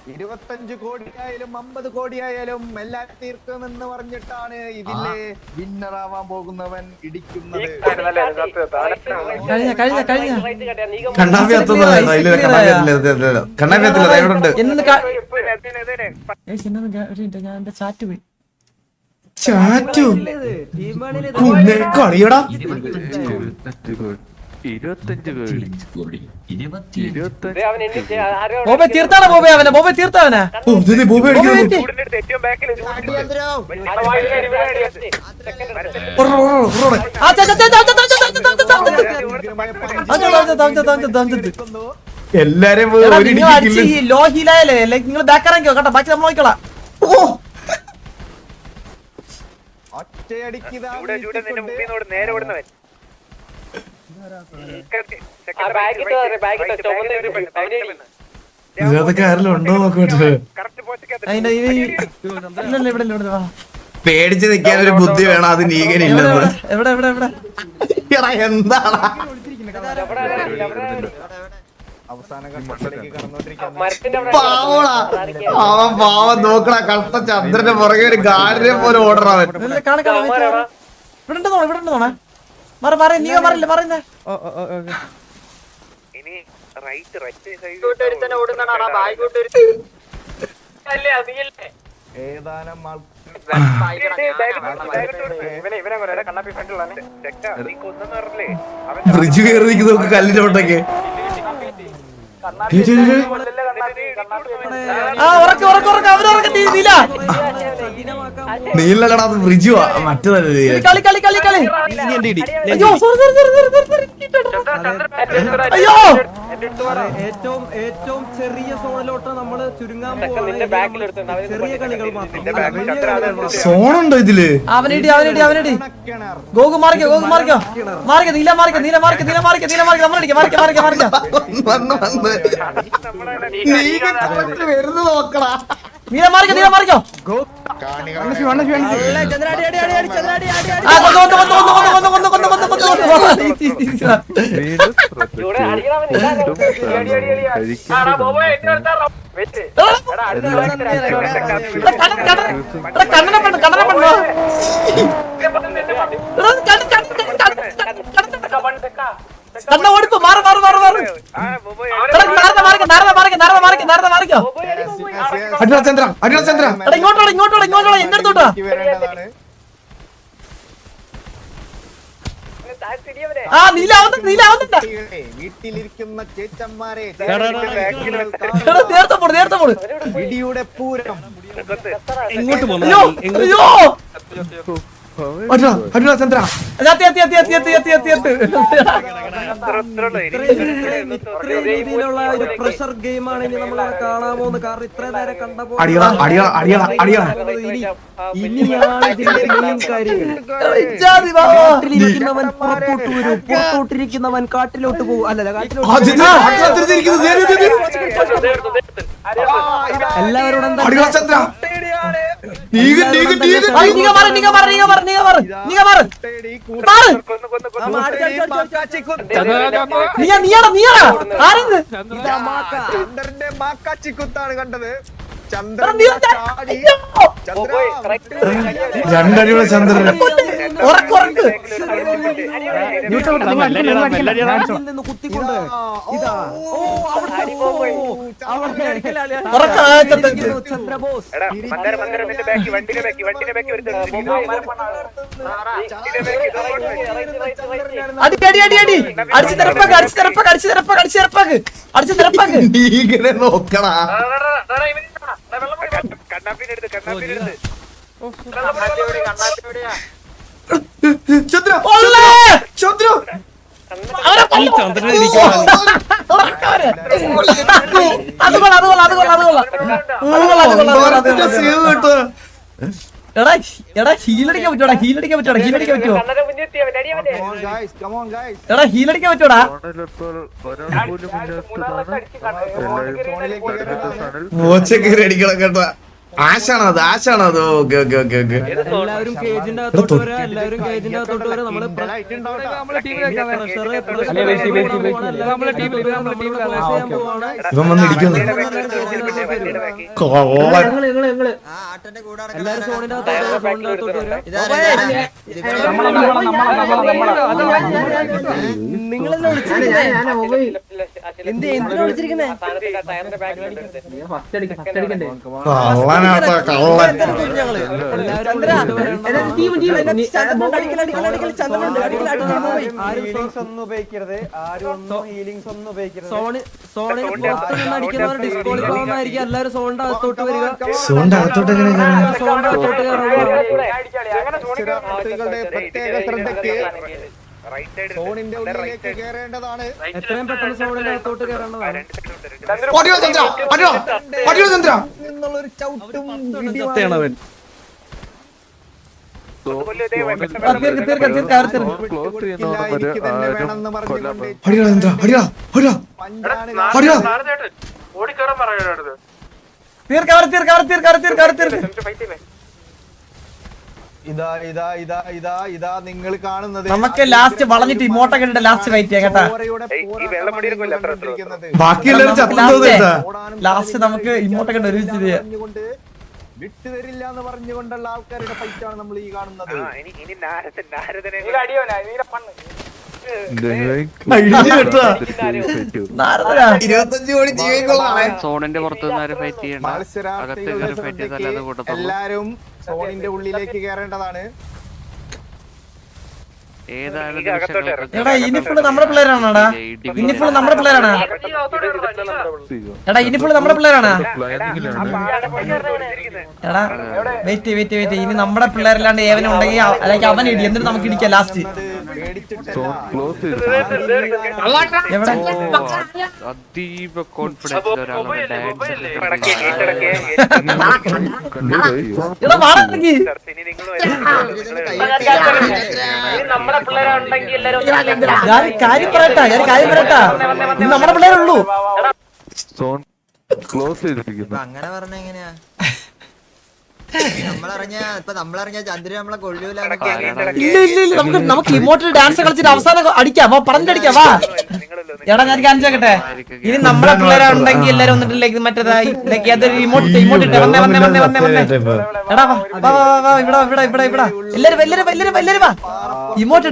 Speaker 7: 25 കോടിയായാലും 50 കോടിയായാലും എല്ലാം തീർക്കുമെന്ന് പറഞ്ഞിട്ടാണ് ഇതിലെ വിന്നറാവാൻ പോകുന്നവൻ ഇടിക്കുന്നത്.
Speaker 4: കളിയടാ
Speaker 2: 25 തീർത്താണോ ബോബെ അവനെ ബോബെ തീർത്തവനാ
Speaker 4: എല്ലാരും
Speaker 2: ലോ ഹീലായല്ലേ നിങ്ങൾ ബാക്ക് ഇറങ്ങിക്കോ കേട്ടോ ബാക്കി നമ്മൾ നോക്കിക്കോളാം.
Speaker 7: ഒറ്റയടിക്കിതാ
Speaker 5: നേരെ ഓടുന്നവൻ
Speaker 4: ഇതിനകത്തൊക്കെ ആരെങ്കിലും ഉണ്ടോ നോക്കട്ടെ.
Speaker 2: അതിന്റെ ഇല്ലല്ല ഇവിടെ ഇവിടെ വാ.
Speaker 4: പേടിച്ച് നിൽക്കാൻ ഒരു ബുദ്ധി വേണം, അത് നീകനില്ലെന്ന്.
Speaker 2: എവിടെ എവിടെ എവിടെ
Speaker 4: എടാ എന്താടാ
Speaker 7: അവസാന ഘട്ടത്തിലേക്ക് കടന്നുകൊണ്ടിരിക്കുകയാണ്.
Speaker 4: പാവടാ, അവൻ പാവം നോക്കടാ, കഷ്ട ചന്ദ്രന്റെ പുറകെ ഒരു ഗാഡിനെ പോലെ ഓടണം അവൻ.
Speaker 2: ഇവിടെ ഉണ്ട് തോണ ഇവിടെ ഉണ്ട് തോണേ മാറി മാറി നീ മാറില്ല പറയുന്നേ
Speaker 7: ഏതാനും
Speaker 4: ബ്രിഡ്ജ് കയറി നിൽക്കുന്ന കല്ലിന്റെ കൊണ്ടൊക്കെ നീലടാ, അത് ബ്രിഡ്ജുവാ, മറ്റേതല്ലേ.
Speaker 2: കളി കളി കളി കളി അയ്യോ സോറി സോറി അയ്യോ
Speaker 3: ഏറ്റവും ഏറ്റവും ചെറിയ സോണിലോട്ട് നമ്മള് ചുരുങ്ങാൻ പോകുന്ന ചെറിയ കളികൾ മാത്രം.
Speaker 4: സോണുണ്ടോ ഇതില്?
Speaker 2: അവനിടി അവനിടി അവനിടി ഗോകു മാറിക്കോ ഗോകു മാറിക്കോ മാറിക്കോ നീല മാറിക്കോ നീല മാറിക്കോ നീല മാറിക്കോ നീല മാറിക്കോ നമ്മളടിക്കോ മാറിക്കോ മാറിക്കോ മാറിക്കോ
Speaker 4: വന്ന് വന്ന് വരുന്നു നോക്കടാ.
Speaker 2: നീല മാറിക്കോ നീല മാറിക്കോ ആ കൊന്നു കൊന്നു കൊന്നു കൊന്നു കൊന്നു കൊന്നു കൊന്നു കൊന്നു കണ്ണനെ പെണ്ണു കണ്ണനെ പെണ്ണു കണ്ണ ഓടിപ്പോ മാറി മാറി മാറി മാറി നേരത്തെ മാറിക്കോ നേരത്തെ മാറിക്കോ നേരത്തെ മാറിക്കോ നേരത്തെ മാറിക്കോ
Speaker 4: അടിയാ ചന്ദ്ര, അടിയാ ചന്ദ്ര.
Speaker 2: എടാ ഇങ്ങോട്ടോടാ ഇങ്ങോട്ടോടാ ഇങ്ങോട്ടോടാ എന്റെ അടുത്തോട്ടാ ആ നീല ആവുന്നുണ്ട് നീല ആവുന്നുണ്ട്
Speaker 7: വീട്ടിലിരിക്കുന്ന ചേച്ചന്മാരെ
Speaker 2: നേരത്തെ പോട് നേരത്തെ പോട്
Speaker 7: ഇടിയുടെ പൂരം.
Speaker 2: അയ്യോ അയ്യോ
Speaker 4: അടിയാ, അടിയാ ചന്ദ്ര.
Speaker 3: ഇത്രയും രീതിയിലുള്ള ഒരു പ്രഷർ ഗെയിമാണ് ഇനി നമ്മൾ കാണാൻ പോകുന്നത്. കാരണം ഇത്രയും നേരം കണ്ടപ്പോ
Speaker 4: അടിയാ, അടിയാ, അടിയാ, അടിയാ.
Speaker 3: ഇനിയാണ് ഇതിന്റെ മെയിൻ കാര്യങ്ങൾ. കാട്ടിലിരിക്കുന്നവൻ പുറത്തോട്ട് വരും, പുറത്തോട്ടിരിക്കുന്നവൻ കാട്ടിലോട്ട് പോകും. അല്ലല്ല കാട്ടിലോട്ട് എല്ലാവരോടും
Speaker 4: അടിയാ ചന്ദ്ര.
Speaker 7: ചന്ദ്രന്റെ മാക്കാച്ചിക്കുത്താണ് കണ്ടത്.
Speaker 4: രണ്ടടിയുള്ള ചന്ദ്രൻ.
Speaker 3: നിന്ന് കുത്തിക്കൊണ്ട് ഇതാ ചന്ദ്രബോസ്
Speaker 2: അടി അടി അടി അടി അടിച്ചു തിരപ്പാക്ക് അടിച്ചു തിരപ്പാക്ക് അടിച്ചു തിരപ്പാക്ക് അടിച്ചു തിരപ്പാക്ക് അടിച്ചു തിരപ്പാക്ക്
Speaker 4: നീങ്ങനെ നോക്കടാ. ചന്ദ്ര, ചന്ദ്ര.
Speaker 2: എടാ എടാ ഹീലടിക്കാൻ പറ്റൂടാ ഹീലടിക്കാൻ പറ്റൂടാ ഹീലടിക്കാൻ പറ്റുമോ എടാ ഹീലടിക്കാൻ പറ്റൂടാ
Speaker 4: മോച്ചക്കേറി അടിക്കണം കേട്ടോ. ആശാണോ അത്, ആശാണോ അത്? Okay okay okay okay.
Speaker 3: എല്ലാവരും കേജിന്റെ അകത്തോട്ട് വരാം, എല്ലാവരും കേജിന്റെ അകത്തോട്ട് വരാം. നമ്മള്
Speaker 4: ഇവൻ വന്ന് ഇടിക്കുന്നു. കൊള്ളൻ.
Speaker 3: എല്ലാവരും ഫോണിന്റെ അകത്തോട്ട് വരാം. നിങ്ങളെല്ലാം എന്തിനാ വിളിച്ചിരിക്കുന്നേ?
Speaker 4: കള്ളനാട്ടോ കള്ളൻ.
Speaker 3: ഡിസ്ക്വാളിഫാവുന്നതായിരിക്കും. എല്ലാവരും സോണിന്റെ അകത്തോട്ട് വരിക.
Speaker 4: സോണിന്റെ അകത്തോട്ട് എങ്ങനെ കയറുന്നത്?
Speaker 3: സോണിന്റെ അകത്തോട്ട് കയറുക.
Speaker 7: പ്രത്യേക ശ്രദ്ധയ്ക്ക് സോണിന്റെ ഉള്ളിലേക്ക് കയറേണ്ടതാണ്.
Speaker 3: എത്രയും പെട്ടെന്ന് സോണിന്റെ അകത്തോട്ട് കയറേണ്ടതാണ്.
Speaker 4: അടിയോ ചന്ദ്ര, അടിയോ, അടിയോ ചന്ദ്ര.
Speaker 7: നിന്നുള്ളൊരു ചവിട്ടും
Speaker 4: അടിയോ ചന്ദ്ര, അടിയോ, അടിയോ, അടിയോ.
Speaker 7: ഇതാ നിങ്ങൾ കാണുന്നത്
Speaker 2: നമുക്ക് ലാസ്റ്റ് വളഞ്ഞിട്ട് ഇമോട്ടൊക്കെ ഇട്ടിട്ട് ലാസ്റ്റ് ഫൈറ്റ് ചെയ്യാം കേട്ടാ.
Speaker 4: ബാക്കിയുള്ളവർ ചത്തോന്നിട്ടാ.
Speaker 2: ലാസ്റ്റ് നമുക്ക് ഇമോട്ടൊക്കെ ഇട്ട് ഒരുമിച്ച് ചെയ്യാം.
Speaker 7: വിട്ടുതരില്ല എന്ന് പറഞ്ഞുകൊണ്ടുള്ള ആൾക്കാരുടെ ഫൈറ്റാണ് നമ്മൾ ഈ കാണുന്നത്.
Speaker 2: നാരദനാ.
Speaker 4: 25 കോടി ജീവികളാണ്.
Speaker 8: സോണിന്റെ പുറത്തുനിന്ന് ഫൈറ്റ് ചെയ്യണ്ട, അകത്ത് കയറി ഫൈറ്റ് ചെയ്താലേ കൂട്ടത്തുള്ളൂ.
Speaker 7: എല്ലാരും സോണിന്റെ ഉള്ളിലേക്ക് കയറേണ്ടതാണ്.
Speaker 8: ഏതായാലും
Speaker 2: എടാ ഇനിഫുള്ള് നമ്മുടെ പിള്ളേരാണോടാ? ഇനിഫുള്ള് നമ്മുടെ പിള്ളേരാണ്. എടാ ഇനിഫുള്ള് നമ്മുടെ പിള്ളേരാണ്. എടാ വെയിറ്റ് ഇനി നമ്മുടെ പിള്ളേരല്ലാണ്ട് ഏവനും ഉണ്ടെങ്കിൽ അല്ലെങ്കിൽ അവൻ ഇടി, എന്നിട്ട് നമുക്ക് ഇടിക്കാം ലാസ്റ്റ്. എവിടെ
Speaker 8: അതീവ കോൺഫിഡൻസ്
Speaker 2: എടാ വാടകയ്ക്ക് ഞാൻ കാര്യം പറയട്ടാ ഇന്ന് നമ്മുടെ പിള്ളേരുള്ളൂ.
Speaker 9: അങ്ങനെ പറഞ്ഞ എങ്ങനെയാ? നമ്മളറിഞ്ഞ ചന്ദ്ര നമ്മളെ കൊള്ളൂല.
Speaker 2: ഇല്ല നമുക്ക് ഇമോട്ടൽ ഡാൻസ് കളിച്ചിട്ട് അവസാനം അടിക്കാം, പറഞ്ഞിട്ടടിക്കാം. വാ എടാ ഞാൻ കാണിച്ചേക്കട്ടെ. ഇനി നമ്മളെ പിള്ളേരുണ്ടെങ്കിൽ എല്ലാരും വന്നിട്ടില്ലെങ്കിൽ മറ്റേതായി അതൊരു ഇമോട്ട് ഇട്ടേ. വന്നേ എടാ വാ ഇവിടെ എല്ലാരും വാ. ഇമോട്ട്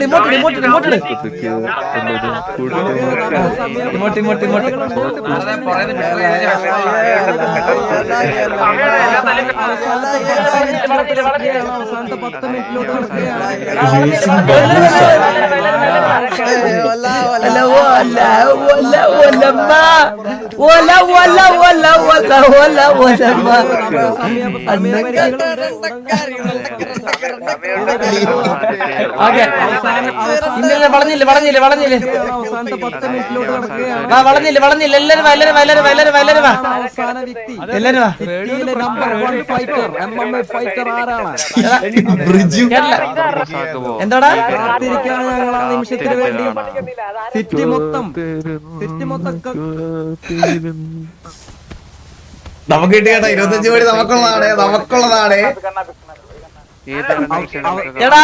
Speaker 3: അവസാനത്തെ 10 മിനിറ്റിലോട്ട്
Speaker 2: വളഞ്ഞില്ല
Speaker 3: അവസാനത്തെ 10 മിനിറ്റിലോട്ട് നടക്കുകയാണ്.
Speaker 2: വളഞ്ഞില്ല എല്ലാരും വാ.
Speaker 3: നമ്പർ 1 ഫൈറ്റർ MMA ഫൈറ്റർ ആരാണ്?
Speaker 2: എന്താടാ
Speaker 3: കാത്തിരിക്കുകയാണ് ഞങ്ങൾ ആ നിമിഷത്തിന് വേണ്ടി. സിറ്റി മൊത്തം
Speaker 4: നമുക്ക് കിട്ടിയേട്ടാ 25 കോടി നമുക്കുള്ളതാണ്.
Speaker 2: എടാ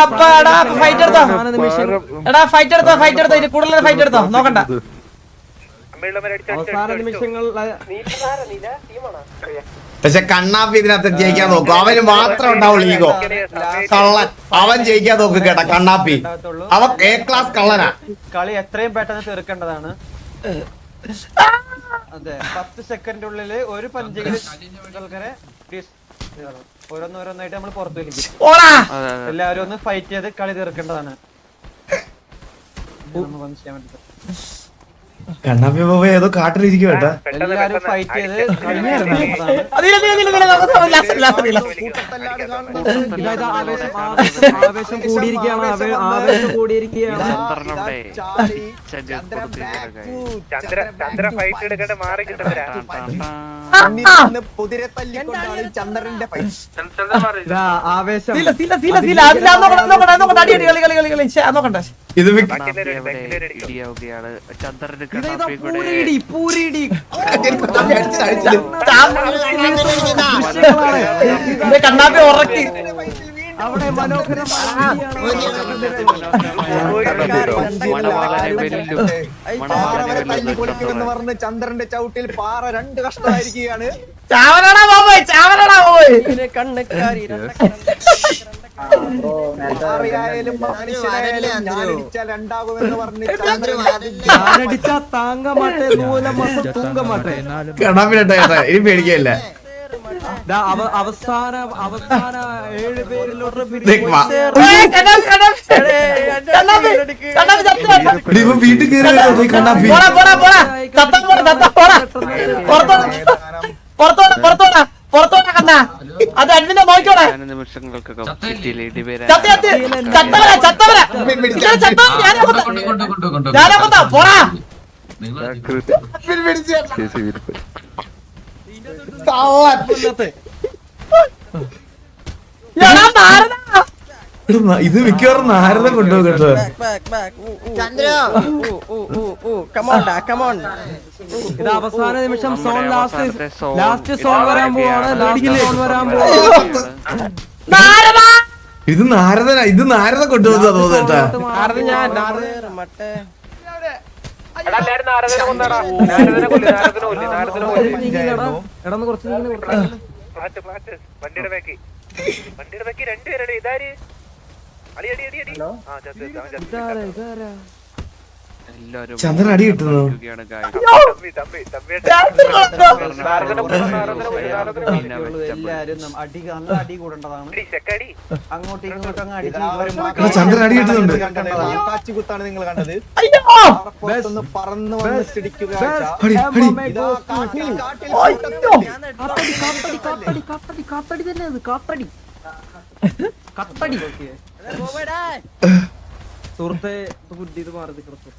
Speaker 2: ഫൈറ്റ് എടുത്തോ. എടാ ഫൈറ്റ് എടുത്തോ ഇനി കൂടുതൽ ഫൈറ്റ് എടുത്തോ, നോക്കണ്ട.
Speaker 3: അവസാന നിമിഷങ്ങൾ
Speaker 4: പക്ഷെ കണ്ണാപ്പി ഇതിനകത്ത് ജയിക്കാൻ നോക്കും. അവന് മാത്രം ഉണ്ടാവുള്ളൂ ഈഗോ. കള്ളൻ അവൻ ജയിക്കാൻ നോക്കും കേട്ടാ. കണ്ണാപ്പി അവൻ A ക്ലാസ് കള്ളനാ.
Speaker 3: കളി എത്രയും പെട്ടെന്ന് തീർക്കേണ്ടതാണ്. അതെ 10 സെക്കൻഡ് ഉള്ളില് ഒരു പഞ്ചിങ്ങനെ ഓരോന്നോരോന്നായിട്ട് നമ്മൾ പുറത്തു വലിക്കും. എല്ലാവരും ഒന്ന് ഫൈറ്റ് ചെയ്ത് കളി തീർക്കേണ്ടതാണ്.
Speaker 4: കണ്ണാപ്പി ബാബ ഏതോ കാട്ടിലിരിക്കും കേട്ടാ.
Speaker 3: എല്ലാവരും ഫൈറ്റ് ചെയ്ത് കളി തീർക്കേണ്ടതാണ്. ആവേശം കൂടിയിരിക്കുകയാണ്.
Speaker 7: പുതിരെ തല്ലിക്കൊണ്ടാണ് ചന്ദ്രന്റെ
Speaker 3: ആവേശം.
Speaker 4: ഇത്
Speaker 3: പൂരിടി
Speaker 2: കണ്ണാപ്പി ഉറക്കി
Speaker 3: അവിടെ മനോഹരമായ
Speaker 7: പറഞ്ഞ് ചന്ദ്രന്റെ ചവിട്ടിൽ പാറ 2 കഷ്ടമായിരിക്കുകയാണ്.
Speaker 2: ചാവനടാ പോയി
Speaker 7: ആരെയായാലും മനുഷ്യനായാലും ഞാനടിച്ചാൽ രണ്ടാകുമെന്ന് പറഞ്ഞ്
Speaker 3: ഞാനടിച്ചാ താങ്ക മാട്ടെ നൂലമാസം തൂങ്ക മാട്ടെ.
Speaker 4: കണ്ണാപ്പിട്ടാ ഇനി പേടിക്കല്ല.
Speaker 3: അവസാന 7 പേരിലോട്ട്
Speaker 4: വീട്ടിൽ കയറി കണ്ണാപ്പി
Speaker 2: പുറത്തോട്ടാ കണ്ണാ. അത് അഡ്മിനെ നോക്കിക്കോടെ. ഞാനോ പോടാ.
Speaker 4: ഇത് മിക്കവാറും നാരദ കൊണ്ടുപോകും കേട്ടോ.
Speaker 9: ചന്ദ്ര
Speaker 3: ഇത് അവസാന നിമിഷം സോൺ ലാസ്റ്റ് സോൺ വരാൻ പോവാണ്. ലാസ്റ്റ് സോൺ വരാൻ പോവാണ്.
Speaker 4: ഇത് നാരദ കൊണ്ടുപോകുന്ന തോന്നുന്നു കേട്ടാ.
Speaker 3: എടന്ന് കുറച്ച്
Speaker 4: ചന്ദ്രൻ അടി കിട്ടുന്നു.
Speaker 3: അടി കൂടേണ്ടതാണ്.
Speaker 4: ചന്ദ്രൻ അടി കിട്ടുന്നുണ്ട്.
Speaker 7: കാച്ചുകുത്താണ് നിങ്ങൾ കണ്ടത്. പറന്ന് വന്നിട്ടിടിക്കുക.
Speaker 4: അടി അടി
Speaker 3: സുഹൃത്തെ ബുദ്ധി ഇത് മാറി കിടക്കും.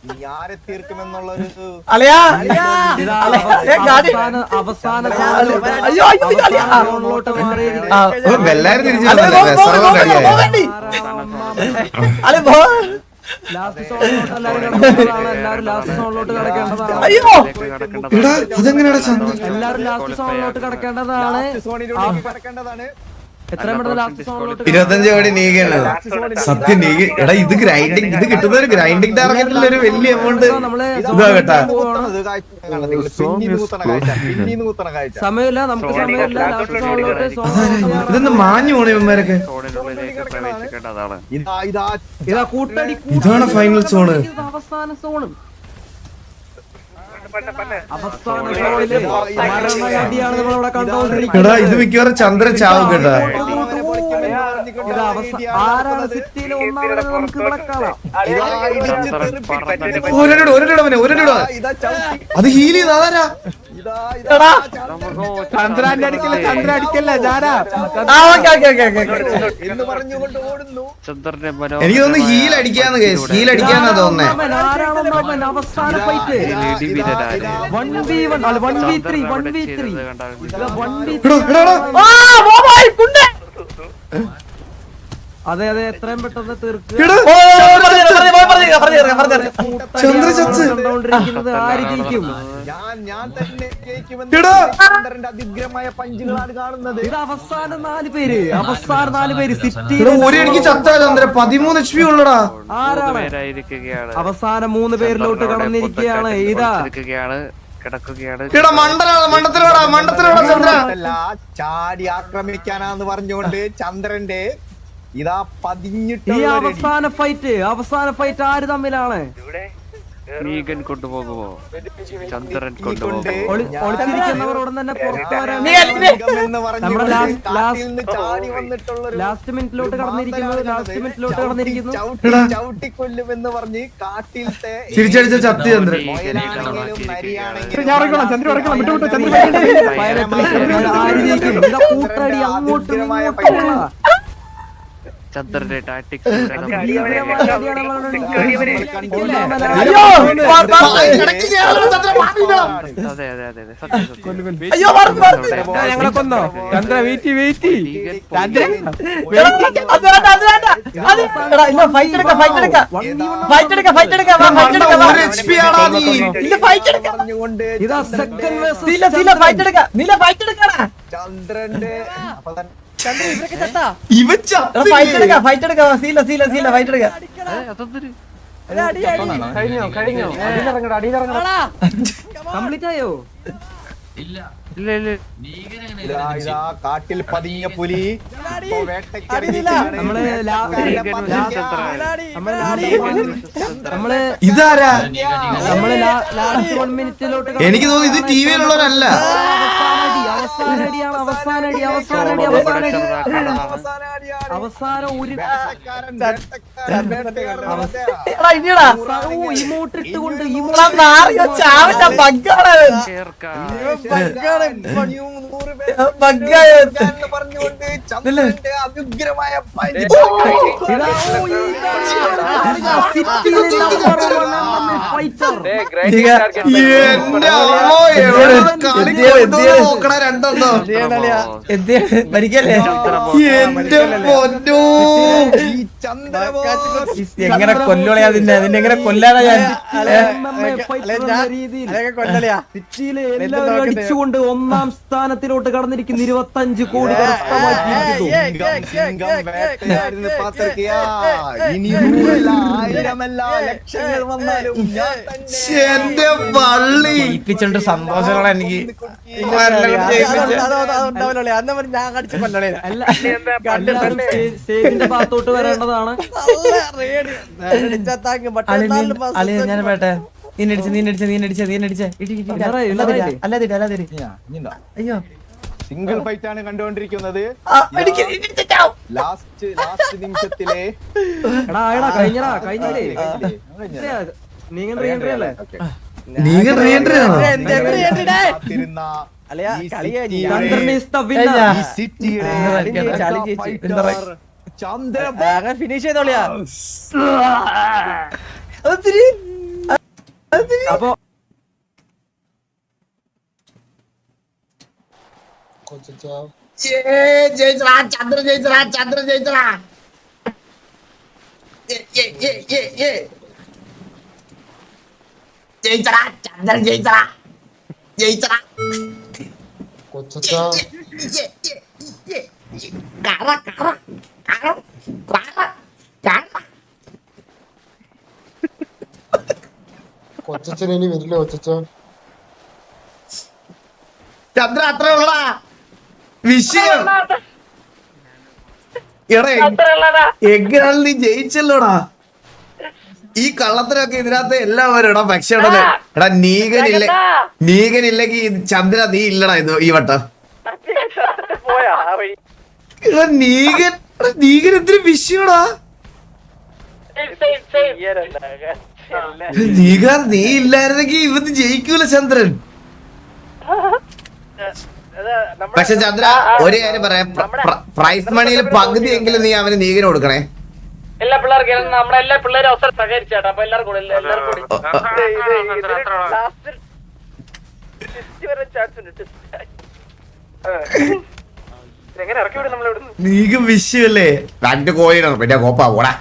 Speaker 7: നീ ആരെ തീർക്കുമെന്നുള്ളൊരു
Speaker 3: അവസാന
Speaker 4: എല്ലാരും തിരിച്ചു
Speaker 3: ലാസ്റ്റ് സോണിലോട്ട് എല്ലാവരും ലാസ്റ്റ് സോണിലോട്ട് കിടക്കേണ്ടതാണ്.
Speaker 4: അതെങ്ങനെയാ ചന്ദ്രൻ?
Speaker 3: എല്ലാവരും ലാസ്റ്റ് സോണിലോട്ട് കിടക്കേണ്ടതാണ്. എത്രയും പെട്ടെന്ന് ലാസ്റ്റ് സോണിലോട്ട്
Speaker 4: 25 കോടി നീകയാണ് സത്യം. നീക എടാ ഇത് ഗ്രൈൻഡിങ്, ഇത് കിട്ടുന്ന ഒരു ഗ്രൈൻഡിങ് ടാർഗറ്റിൽ ഒരു വലിയ എമൗണ്ട് ഇതാ കേട്ടാ.
Speaker 3: സമയമില്ല, നമുക്ക് സമയമില്ല. ലാസ്റ്റ് സോണിലോട്ട്
Speaker 4: ഇതൊന്ന് മാഞ്ഞു പോണേ ഇവന്മാരൊക്കെ.
Speaker 3: ഇതാ കൂട്ടടി.
Speaker 4: ഇതാണ് ഫൈനൽ സോണ്.
Speaker 3: അവസാന സോണ്. അവസാന സോണില് മരണയടിയാണ് നമ്മളിവിടെ കണ്ടുകൊണ്ടിരിക്കുന്നത്.
Speaker 4: എടാ ഇത് മിക്കവാറും ചന്ദ്രൻ ചാവും കേട്ടാ.
Speaker 3: ആരാണ് സിറ്റിയിലെ ഒന്നാമത് നമുക്ക് ഇവിടെ കാണാം.
Speaker 4: ഒരിട അത് ഹീൽ ചെയ്ത് അതാരാ?
Speaker 6: ചന്ദ്രന്റെ അടിക്കല്ല, ചന്ദ്ര അടിക്കല്ല, ഞാനാ.
Speaker 4: എനിക്ക് തോന്നുന്നു ഹീൽ അടിക്കാന്ന് കേസ്. ഹീൽ അടിക്കാന്നാ തോന്നുന്നേ.
Speaker 3: അവസാന ഫൈറ്റ് 1v1 അല്ല 1v3 1v3 അതെ അതെ എത്രയും പെട്ടെന്ന് തീർക്കുക.
Speaker 4: ചന്ദ്ര ചത്ത്
Speaker 3: കണ്ടുകൊണ്ടിരിക്കുന്നത് ആര് ജയിക്കും?
Speaker 7: ഞാൻ തന്നെ ജയിക്കുമെന്ന് അതിഗ്രമായ പഞ്ചുകളാണ് കാണുന്നത്.
Speaker 3: ഇത് അവസാന 4 പേര്, അവസാന 4 പേര് സിറ്റി.
Speaker 4: ഒരു എനിക്ക് ചത്താ ചന്ദ്ര 13 HP ഉള്ളടാ.
Speaker 3: ആരാണ് അവസാന 3 പേരിലോട്ട് കടന്നിരിക്കുകയാണ്. ഇതാ
Speaker 4: മണ്ടത്തിലോടാ ചന്ദ്ര.
Speaker 7: ചാടി ആക്രമിക്കാനാന്ന് പറഞ്ഞുകൊണ്ട് ചന്ദ്രന്റെ ഇതാ പതിഞ്ഞിട്ട്
Speaker 3: ഈ അവസാന ഫൈറ്റ് ആര് തമ്മിലാണ്?
Speaker 8: നീകൻ കൊണ്ടുപോകുമോ? ചന്ദ്രൻ കൊണ്ടുപോകുമോ?
Speaker 3: ഒളിച്ചിരിക്കുന്നവർ ഉടൻ തന്നെ പുറത്തു വരാൻ. നമ്മുടെ
Speaker 7: ചാടി വന്നിട്ടുള്ള
Speaker 3: ലാസ്റ്റ് മിനിറ്റിലോട്ട് കടന്നിരിക്കുന്നു.
Speaker 7: ചവിട്ടിക്കൊല്ലുമെന്ന് പറഞ്ഞ് കാട്ടിലത്തെ
Speaker 4: തിരിച്ചടിച്ച ചത്തി ചന്ദ്രൻ.
Speaker 3: ആര് ജയിക്കും? ഇതാ കൂട്ടടി അങ്ങോട്ടും ഇങ്ങോട്ടും.
Speaker 8: ചന്ദ്രന്റെ ടാക്ടിക്സ് അതെ അതെ അതെ
Speaker 6: ഞങ്ങളെ കൊന്നോ? ചന്ദ്ര വെയിറ്റ്
Speaker 3: ഇതാ സെക്കൻഡ്
Speaker 7: ചന്ദ്രന്റെ
Speaker 3: കംപ്ലീറ്റ് ആയോ?
Speaker 8: ഇല്ല ഇല്ല
Speaker 7: കാട്ടിൽ പതിഞ്ഞ പുലി
Speaker 4: ഇതാരാ?
Speaker 3: ലാസ്റ്റ് 1 മിനിറ്റിലോട്ട്
Speaker 4: എനിക്ക് തോന്നുന്നു ഇത് ടിവിയിലുള്ളവരല്ല.
Speaker 3: അവസാനടി അവസാനം ഒരു
Speaker 2: എടാ ഇനിടാ
Speaker 3: ഇമോട്ട് ഇട്ടുകൊണ്ട്
Speaker 2: എടാ നാറിയോ ചാവിന്റെ ബഗ്ഗാണ്
Speaker 4: എന്റെ അമ്മോ, എവിടെ കളി നോക്കണ രണ്ടെണ്ണോ.
Speaker 2: ഭരിക്കല്ലേ
Speaker 4: എന്റെ പൊന്നോ.
Speaker 2: എങ്ങനെ കൊല്ലോളയാ അതിന്റെ എങ്ങനെ കൊല്ലാനാ ഞാൻ
Speaker 3: എല്ലാവരും അടിച്ചുകൊണ്ട് 1-ാം സ്ഥാനത്തിലോട്ട് കടന്നിരിക്കുന്ന 25 കോടി
Speaker 4: എന്റെ പള്ളി
Speaker 2: ഇപ്പിച്ചോണ്ട് സന്തോഷങ്ങളാ എനിക്ക്
Speaker 3: സ്റ്റേജിന്റെ ഭാഗത്തോട്ട് വരേണ്ടതാണ്.
Speaker 2: അളിയ ഞാൻ പേട്ടെ നീനടിച്ച അയ്യോ
Speaker 7: സിംഗിൾ ഫൈറ്റ് ആണ് കണ്ടുകൊണ്ടിരിക്കുന്നത്.
Speaker 2: ആ,
Speaker 7: ലാസ്റ്റ് നിമിഷത്തിലെ
Speaker 3: എടാ കഴിഞ്ഞില്ലേ നീങ്ങൻ റീഎൻട്രി അല്ലേ?
Speaker 4: നീങ്ങൻ റീഎൻട്രി ആണോ?
Speaker 7: കാത്തിരുന്ന
Speaker 3: ചന്ദ്രൻ is the winner.
Speaker 7: ഈ സിറ്റിയുടെ ചന്ദ്രൻ
Speaker 8: ഫിനിഷ് ചെയ്തോളിയാ.
Speaker 3: അപ്പൊ
Speaker 4: ചന്ദ്ര ജയിച്ചടാ. ചന്ദ്രൻ ജയിച്ചടാ.
Speaker 1: കൊച്ചച്ഛനി വരില്ല കൊച്ചച്ച.
Speaker 4: ചന്ദ്ര അത്ര ഉള്ളടാ വിഷയം. എടാ എങ്ങനെയാണ് നീ ജയിച്ചല്ലോടാ. ഈ കള്ളത്തിനൊക്കെ ഇതിനകത്ത് എല്ലാവരും ഇടാ. പക്ഷെ എടാ നീകനില്ലെങ്കിൽ ചന്ദ്ര നീ ഇല്ലടാ ഇത് ഈ വട്ടം. എടാ നീകൻ എന്തൊരു വിഷയടാ. നീ ഇല്ലായിരുന്നെങ്കിൽ ഇവന്ന് ജയിക്കൂല ചന്ദ്രൻ. പക്ഷെ ചന്ദ്ര ഒരു കാര്യം പറയാം, പ്രൈസ് മണിയിൽ പകുതി എങ്കിലും നീ അവന് നീകന് കൊടുക്കണേ.
Speaker 2: എല്ലാ പിള്ളേർക്കും നമ്മളെല്ലാ പിള്ളേരും അവസരം സഹകരിച്ചാട്ടോ. അപ്പൊ എല്ലാവർക്കും
Speaker 4: നീക്ക് വിഷയല്ലേ. 2 കോഴിയിടണം പിന്നെ കോപ്പാ പോടാ.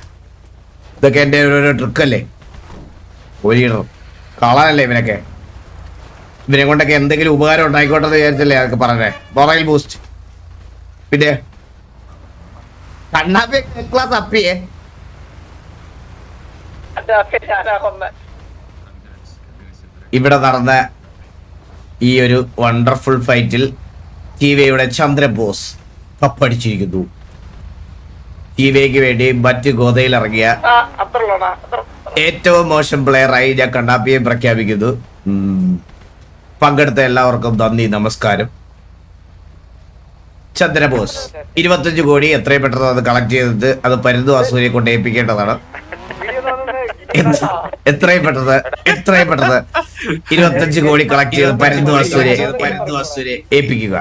Speaker 4: ഇതൊക്കെ എന്റെ ഒരു ട്രിക്കല്ലേ. കോഴിയിടണം കളനല്ലേ ഇവനൊക്കെ. ഇവനെ കൊണ്ടൊക്കെ എന്തെങ്കിലും ഉപകാരം ഉണ്ടായിക്കോട്ടെ എന്ന് വിചാരിച്ചല്ലേ അതൊക്കെ പറഞ്ഞേ. മൊബൈൽ ബൂസ്റ്റ് പിന്നെ കണ്ണാപ്പി ക്ലാസ് അപ്പിയേ. ഇവിടെ നടന്ന ഈ ഒരു വണ്ടർഫുൾ ഫൈറ്റിൽ ടിവിയുടെ ചന്ദ്രബോസ് കപ്പടിച്ചിരിക്കുന്നു. ടിവിക്ക് വേണ്ടി മറ്റ് ഗോതയിൽ ഇറങ്ങിയ ഏറ്റവും മോശം പ്ലെയറായി ഞാൻ കണ്ണാപ്പിയെ പ്രഖ്യാപിക്കുന്നു. പങ്കെടുത്ത എല്ലാവർക്കും നന്ദി, നമസ്കാരം. ചന്ദ്രബോസ് 25 കോടി എത്രയും പെട്ടെന്ന് അത് കളക്ട് ചെയ്തിട്ട് അത് പരുന്തു വാസൂരിയെ കൊണ്ട് ഏൽപ്പിക്കേണ്ടതാണ്. എത്രയും പെട്ടെന്ന് 25 കോടി കളക്ട് ചെയ്ത് പരുന്തു വാസൂരിയെ ഏൽപ്പിക്കുക.